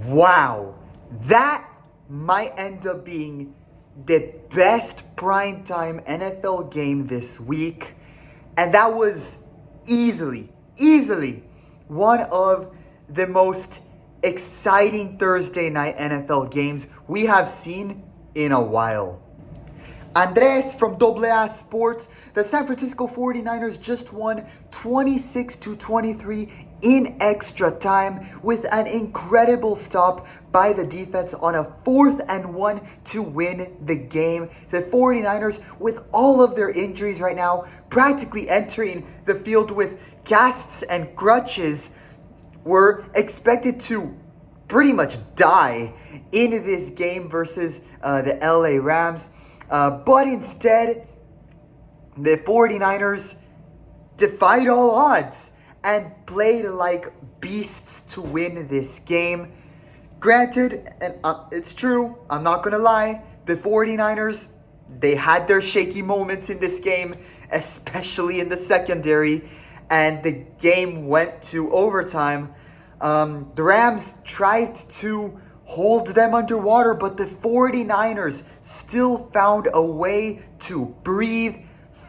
Wow, that might end up being the best primetime NFL game this week. And that was easily one of the most exciting Thursday night NFL games we have seen in a while. Andres from AA Sports, the San Francisco 49ers just won 26-23 in extra time with an incredible stop by the defense on a 4th and 1 to win the game. The 49ers, with all of their injuries right now, practically entering the field with casts and crutches, were expected to pretty much die in this game versus the LA Rams. But instead, the 49ers defied all odds and played like beasts to win this game. Granted, and it's true, I'm not going to lie, the 49ers, they had their shaky moments in this game, especially in the secondary, and the game went to overtime. The Rams tried to hold them underwater, but the 49ers still found a way to breathe,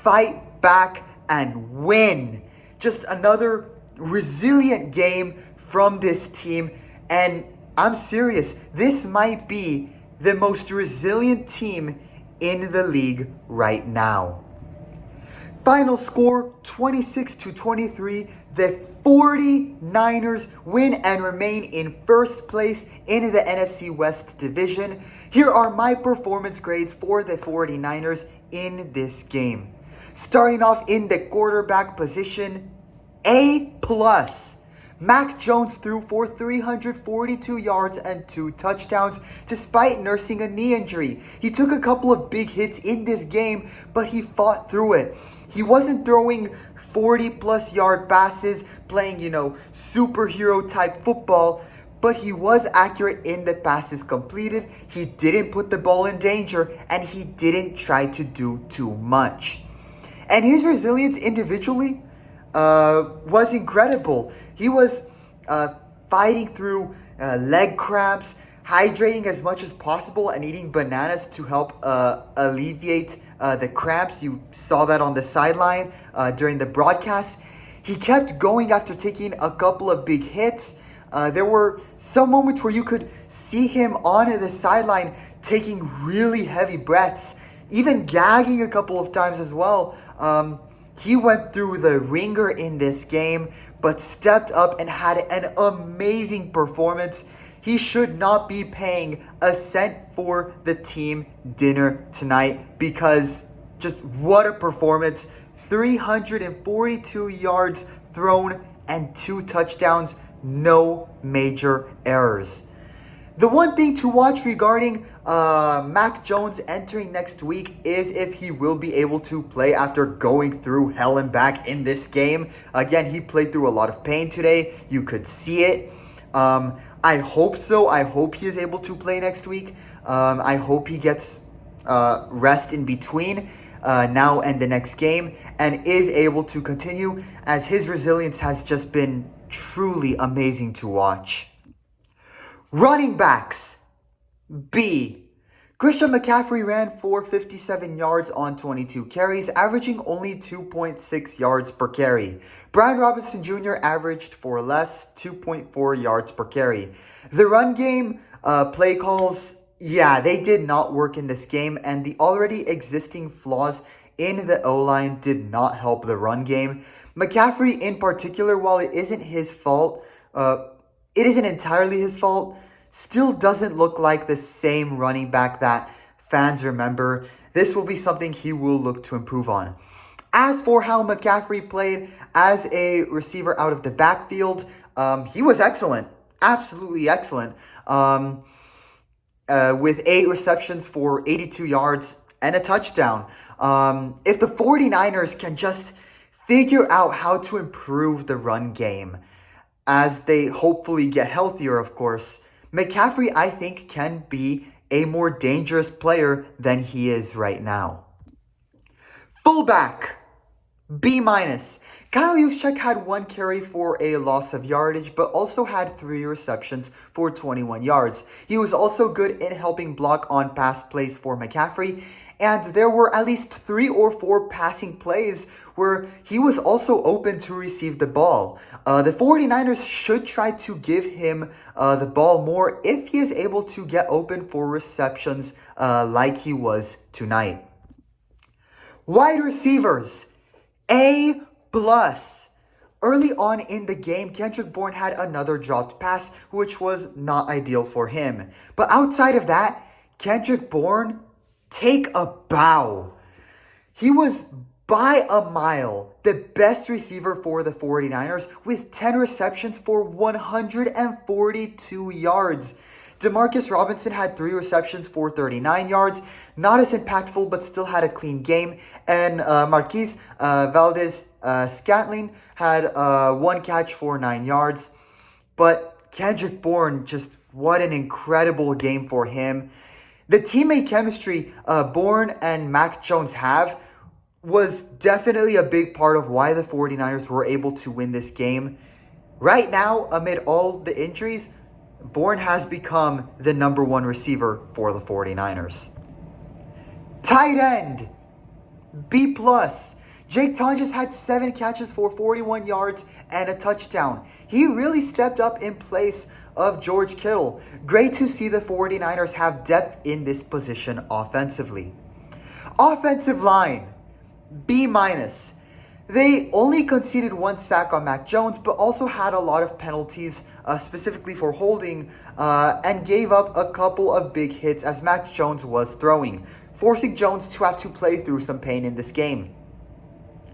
fight back, and win. Just another resilient game from this team, and I'm serious, this might be the most resilient team in the league right now. Final score 26-23. The 49ers win and remain in first place in the NFC West division. Here are my performance grades for the 49ers in this game. Starting off in the quarterback position, A+. Mac Jones threw for 342 yards and 2 touchdowns despite nursing a knee injury. He took a couple of big hits in this game, but he fought through it. He wasn't throwing 40-plus yard passes, playing, superhero type football, but he was accurate in the passes completed. He didn't put the ball in danger, and he didn't try to do too much. And his resilience individually was incredible. He was fighting through leg cramps, hydrating as much as possible, and eating bananas to help alleviate the cramps. You saw that on the sideline during the broadcast. He kept going after taking a couple of big hits. There were some moments where you could see him on the sideline taking really heavy breaths, even gagging a couple of times as well. He went through the ringer in this game, but stepped up and had an amazing performance. He should not be paying a cent for the team dinner tonight, because just what a performance. 342 yards thrown and 2 touchdowns, no major errors. The one thing to watch regarding Mac Jones entering next week is if he will be able to play after going through hell and back in this game. Again, he played through a lot of pain today. You could see it. I hope so. I hope he is able to play next week. I hope he gets rest in between now and the next game and is able to continue, as his resilience has just been truly amazing to watch. Running backs. B. Christian McCaffrey ran for 57 yards on 22 carries, averaging only 2.6 yards per carry. Brian Robinson Jr. averaged for less, 2.4 yards per carry. The run game play calls, they did not work in this game, and the already existing flaws in the O-line did not help the run game. McCaffrey in particular, while it isn't his fault, it isn't entirely his fault, still doesn't look like the same running back that fans remember. This will be something he will look to improve on. As for how McCaffrey played as a receiver out of the backfield, he was excellent. Absolutely excellent. With 8 receptions for 82 yards and a touchdown. If the 49ers can just figure out how to improve the run game, as they hopefully get healthier, of course, McCaffrey, I think, can be a more dangerous player than he is right now. Fullback, B-. Kyle Juszczyk had 1 carry for a loss of yardage, but also had 3 receptions for 21 yards. He was also good in helping block on pass plays for McCaffrey, and there were at least 3 or 4 passing plays where he was also open to receive the ball. The 49ers should try to give him the ball more if he is able to get open for receptions like he was tonight. Wide receivers, A+. Early on in the game, Kendrick Bourne had another dropped pass, which was not ideal for him. But outside of that, Kendrick Bourne, take a bow. He was by a mile the best receiver for the 49ers with 10 receptions for 142 yards. Demarcus Robinson had 3 receptions for 39 yards. Not as impactful, but still had a clean game. And Marquise Valdez-Scantling had 1 catch for 9 yards. But Kendrick Bourne, just what an incredible game for him. The teammate chemistry Bourne and Mac Jones have was definitely a big part of why the 49ers were able to win this game. Right now, amid all the injuries, Bourne has become the number 1 receiver for the 49ers. Tight end, B+. Jake Tonjes had 7 catches for 41 yards and a touchdown. He really stepped up in place of George Kittle. Great to see the 49ers have depth in this position offensively. Offensive line, B-. They only conceded 1 sack on Mac Jones, but also had a lot of penalties, specifically for holding, and gave up a couple of big hits as Mac Jones was throwing, forcing Jones to have to play through some pain in this game.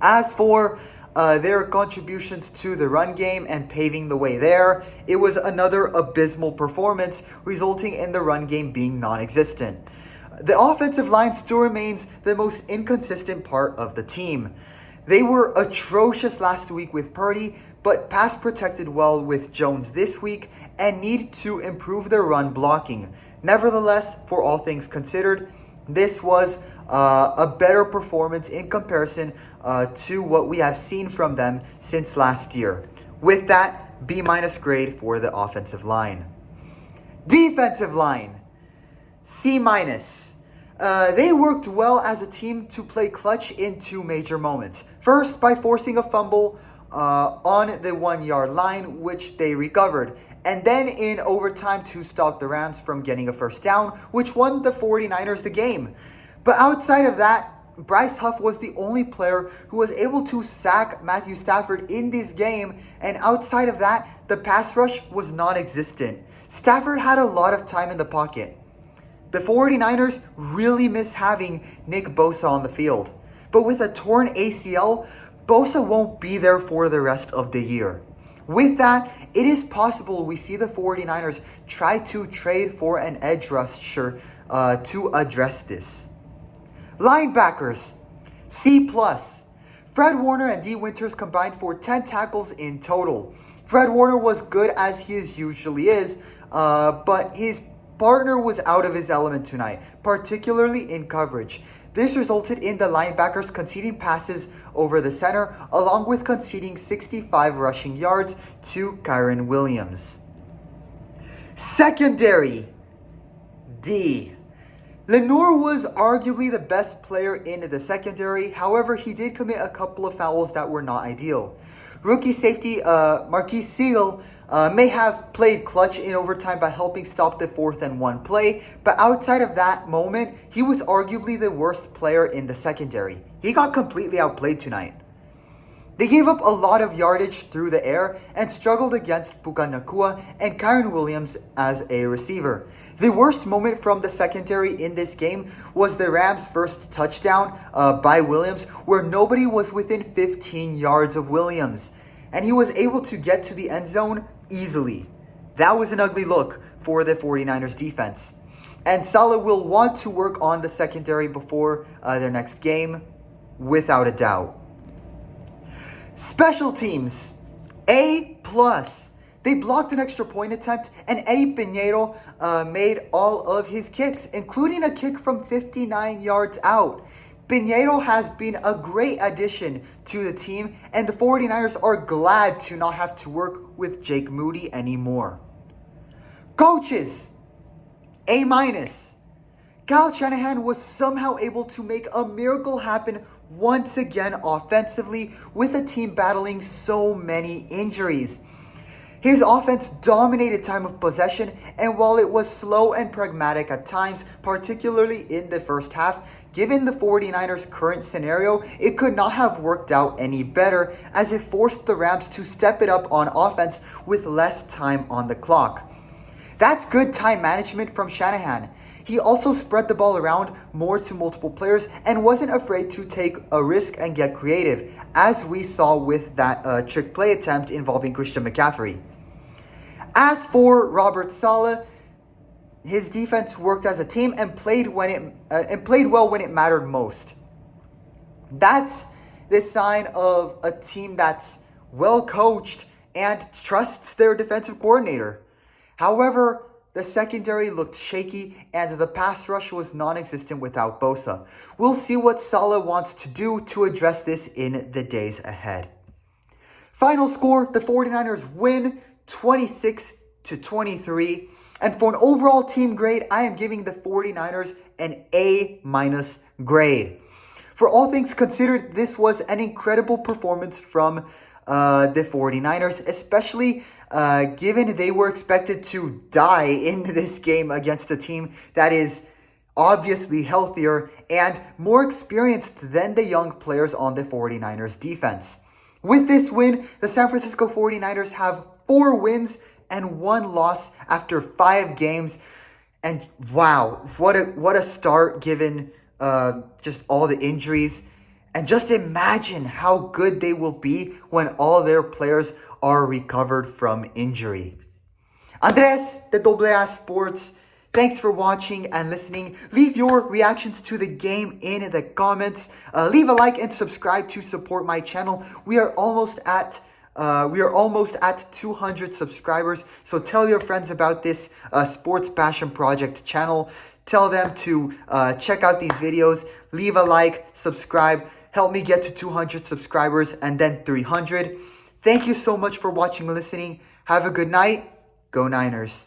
As for their contributions to the run game and paving the way there, it was another abysmal performance, resulting in the run game being non-existent. The offensive line still remains the most inconsistent part of the team. They were atrocious last week with Purdy, but pass protected well with Jones this week and need to improve their run blocking. Nevertheless, for all things considered, this was a better performance in comparison to what we have seen from them since last year. With that, B- grade for the offensive line. Defensive line, C-. They worked well as a team to play clutch in 2 major moments. First, by forcing a fumble on the 1-yard line, which they recovered. And then in overtime to stop the Rams from getting a first down, which won the 49ers the game. But outside of that, Bryce Huff was the only player who was able to sack Matthew Stafford in this game. And outside of that, the pass rush was non-existent. Stafford had a lot of time in the pocket. The 49ers really miss having Nick Bosa on the field. But with a torn ACL, Bosa won't be there for the rest of the year. With that, it is possible we see the 49ers try to trade for an edge rusher to address this. Linebackers, C+. Fred Warner and D. Winters combined for 10 tackles in total. Fred Warner was good as he usually is, but his partner was out of his element tonight, particularly in coverage. This resulted in the linebackers conceding passes over the center, along with conceding 65 rushing yards to Kyren Williams. Secondary, D. Lenoir was arguably the best player in the secondary. However, he did commit a couple of fouls that were not ideal. Rookie safety Marquise Siegel may have played clutch in overtime by helping stop the 4th and 1 play, but outside of that moment, he was arguably the worst player in the secondary. He got completely outplayed tonight. They gave up a lot of yardage through the air and struggled against Puka Nacua and Kyren Williams as a receiver. The worst moment from the secondary in this game was the Rams' first touchdown by Williams, where nobody was within 15 yards of Williams, and he was able to get to the end zone easily. That was an ugly look for the 49ers defense. And Saleh will want to work on the secondary before their next game, without a doubt. Special teams, A+. They blocked an extra point attempt, and Eddie Piñeiro made all of his kicks, including a kick from 59 yards out. Pinheiro has been a great addition to the team, and the 49ers are glad to not have to work with Jake Moody anymore. Coaches, A-. Kyle Shanahan was somehow able to make a miracle happen once again offensively with a team battling so many injuries. His offense dominated time of possession, and while it was slow and pragmatic at times, particularly in the first half, given the 49ers' current scenario, it could not have worked out any better as it forced the Rams to step it up on offense with less time on the clock. That's good time management from Shanahan. He also spread the ball around more to multiple players and wasn't afraid to take a risk and get creative, as we saw with that trick play attempt involving Christian McCaffrey. As for Robert Saleh, his defense worked as a team and played well when it mattered most. That's the sign of a team that's well coached and trusts their defensive coordinator. However, the secondary looked shaky and the pass rush was non-existent without Bosa. We'll see what Saleh wants to do to address this in the days ahead. Final score, the 49ers win 26-23. And for an overall team grade, I am giving the 49ers an A- grade. For all things considered, this was an incredible performance from the 49ers, especially given they were expected to die in this game against a team that is obviously healthier and more experienced than the young players on the 49ers defense. With this win, the San Francisco 49ers have 4 wins and 1 loss after 5 games. And wow, what a start given just all the injuries. And just imagine how good they will be when all their players are recovered from injury. Andres, the AA Sports. Thanks for watching and listening. Leave your reactions to the game in the comments. Leave a like and subscribe to support my channel. We are almost at 200 subscribers. So tell your friends about this Sports Passion Project channel. Tell them to check out these videos. Leave a like, subscribe. Help me get to 200 subscribers and then 300. Thank you so much for watching and listening. Have a good night. Go Niners.